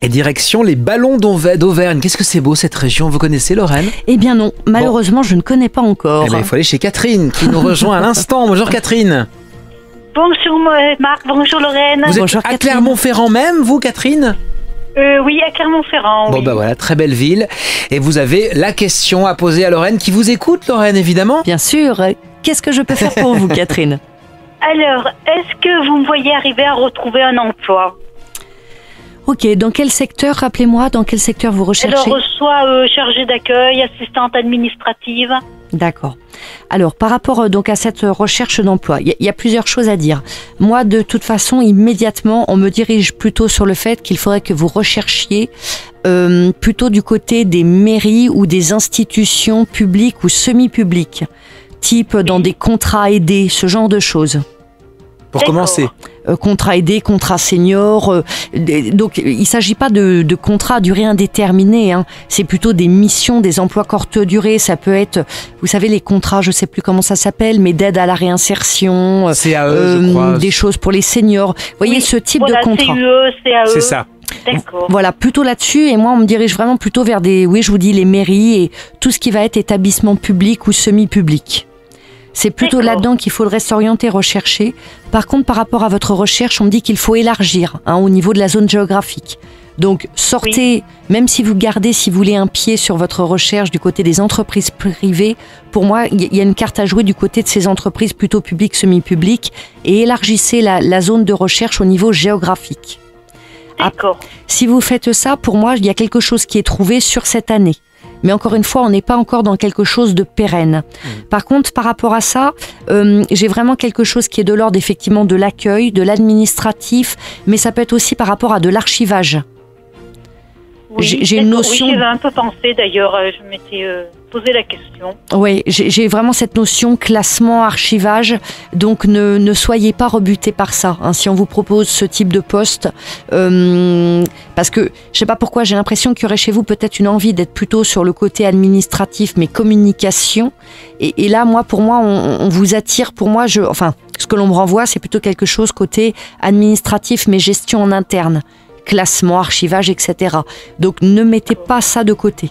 Et direction les Ballons d'Auvergne. Qu'est-ce que c'est beau cette région, vous connaissez Lorraine? Eh bien non, malheureusement je ne connais pas encore. Eh ben, il faut aller chez Catherine qui nous rejoint à l'instant. Bonjour Catherine. Bonjour Marc, bonjour Lorraine. Vous êtes Bonjour, à Catherine. Clermont-Ferrand même, vous Catherine? Oui, à Clermont-Ferrand. Bon Oui. bah voilà, très belle ville. Et vous avez la question à poser à Lorraine qui vous écoute, Lorraine, évidemment. Bien sûr, qu'est-ce que je peux faire pour vous Catherine? Alors, est-ce que vous me voyez arriver à retrouver un emploi? Ok, dans quel secteur, rappelez-moi, dans quel secteur vous recherchez? Alors, soit chargée d'accueil, assistante administrative. D'accord. Alors, par rapport donc à cette recherche d'emploi, il y a plusieurs choses à dire. Moi, de toute façon, immédiatement, on me dirige plutôt sur le fait qu'il faudrait que vous recherchiez plutôt du côté des mairies ou des institutions publiques ou semi-publiques, type dans des contrats aidés, ce genre de choses. Pour D'accord. commencer. Contrat aidé, contrat senior. Donc, il ne s'agit pas de contrat à durée indéterminée. Hein. C'est plutôt des missions, des emplois courte durée. Ça peut être, vous savez, les contrats, je ne sais plus comment ça s'appelle, mais d'aide à la réinsertion. CAE, je crois. Des choses pour les seniors. Vous voyez, Oui, ce type voilà, de contrat. CUE, CAE. C'est ça. D'accord. Voilà, plutôt là-dessus. Et moi, on me dirige vraiment plutôt vers oui, je vous dis, les mairies et tout ce qui va être établissement public ou semi-public. C'est plutôt D'accord. là-dedans qu'il faudrait s'orienter, rechercher. Par contre, par rapport à votre recherche, on me dit qu'il faut élargir au niveau de la zone géographique. Donc, sortez, même si vous gardez, si vous voulez, un pied sur votre recherche du côté des entreprises privées, pour moi, il y a une carte à jouer du côté de ces entreprises plutôt publiques, semi-publiques, et élargissez la zone de recherche au niveau géographique. D'accord. Si vous faites ça, pour moi, il y a quelque chose qui est trouvé sur cette année. Mais encore une fois, on n'est pas encore dans quelque chose de pérenne. Par contre, par rapport à ça, j'ai vraiment quelque chose qui est de l'ordre effectivement de l'accueil, de l'administratif, mais ça peut être aussi par rapport à de l'archivage. Oui, J'ai une d'accord. notion- Oui, j'avais un peu pensé d'ailleurs, je m'étais posé la question. Oui, j'ai vraiment cette notion classement, archivage, donc ne soyez pas rebutés par ça. Hein, si on vous propose ce type de poste, parce que je sais pas pourquoi, j'ai l'impression qu'il y aurait chez vous peut-être une envie d'être plutôt sur le côté administratif, mais communication. Et là, pour moi, on vous attire. Pour moi, ce que l'on me renvoie, c'est plutôt quelque chose côté administratif, mais gestion en interne, classement, archivage, etc. Donc ne mettez pas ça de côté.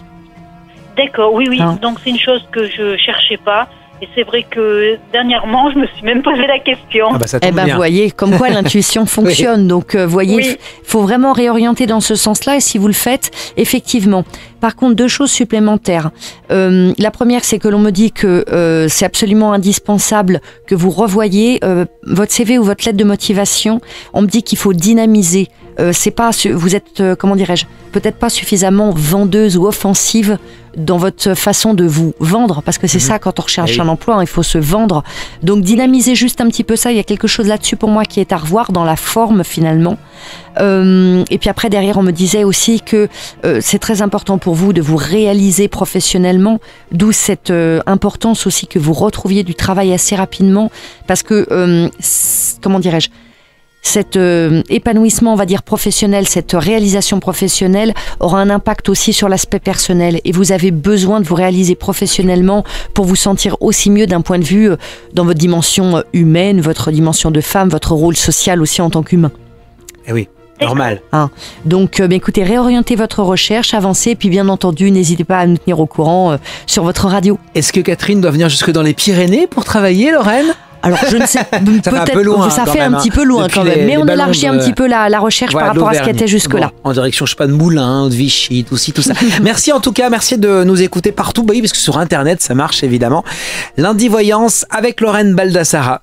D'accord, oui. Hein. Donc c'est une chose que je cherchais pas. Et c'est vrai que dernièrement, je me suis même posé la question. Ah bah ça Eh tombe ben, bien. vous voyez, comme quoi l'intuition fonctionne. Donc, voyez, Oui. faut vraiment réorienter dans ce sens-là. Et si vous le faites, effectivement. Par contre, 2 choses supplémentaires. La première, c'est que l'on me dit que c'est absolument indispensable que vous revoyiez votre CV ou votre lettre de motivation. On me dit qu'il faut dynamiser. C'est pas, vous êtes, comment dirais-je, peut-être pas suffisamment vendeuse ou offensive dans votre façon de vous vendre, parce que c'est ça quand on recherche Eh oui. un emploi, il faut se vendre. Donc dynamisez juste un petit peu ça, il y a quelque chose là-dessus pour moi qui est à revoir dans la forme finalement. Et puis après derrière on me disait aussi que c'est très important pour vous de vous réaliser professionnellement, d'où cette importance aussi que vous retrouviez du travail assez rapidement, parce que, comment dirais-je, cet épanouissement, on va dire, professionnel, cette réalisation professionnelle aura un impact aussi sur l'aspect personnel. Et vous avez besoin de vous réaliser professionnellement pour vous sentir aussi mieux d'un point de vue dans votre dimension humaine, votre dimension de femme, votre rôle social aussi en tant qu'humain. Eh oui, normal. Donc, écoutez, réorientez votre recherche, avancez, et puis bien entendu, n'hésitez pas à nous tenir au courant sur votre radio. Est-ce que Catherine doit venir jusque dans les Pyrénées pour travailler, Lorraine? Alors, je ne sais, fait un peu loin, ça quand fait même, un petit peu loin depuis quand même, les mais on ballons élargit un petit peu la recherche Voilà, par rapport à ce qui d'Auvergne. était jusque-là. Bon, en direction, je sais pas, de Moulins, de Vichy, tout ça. Merci en tout cas, merci de nous écouter partout, bah oui, parce que sur Internet, ça marche évidemment. Lundi Voyance avec Lorraine Baldassara.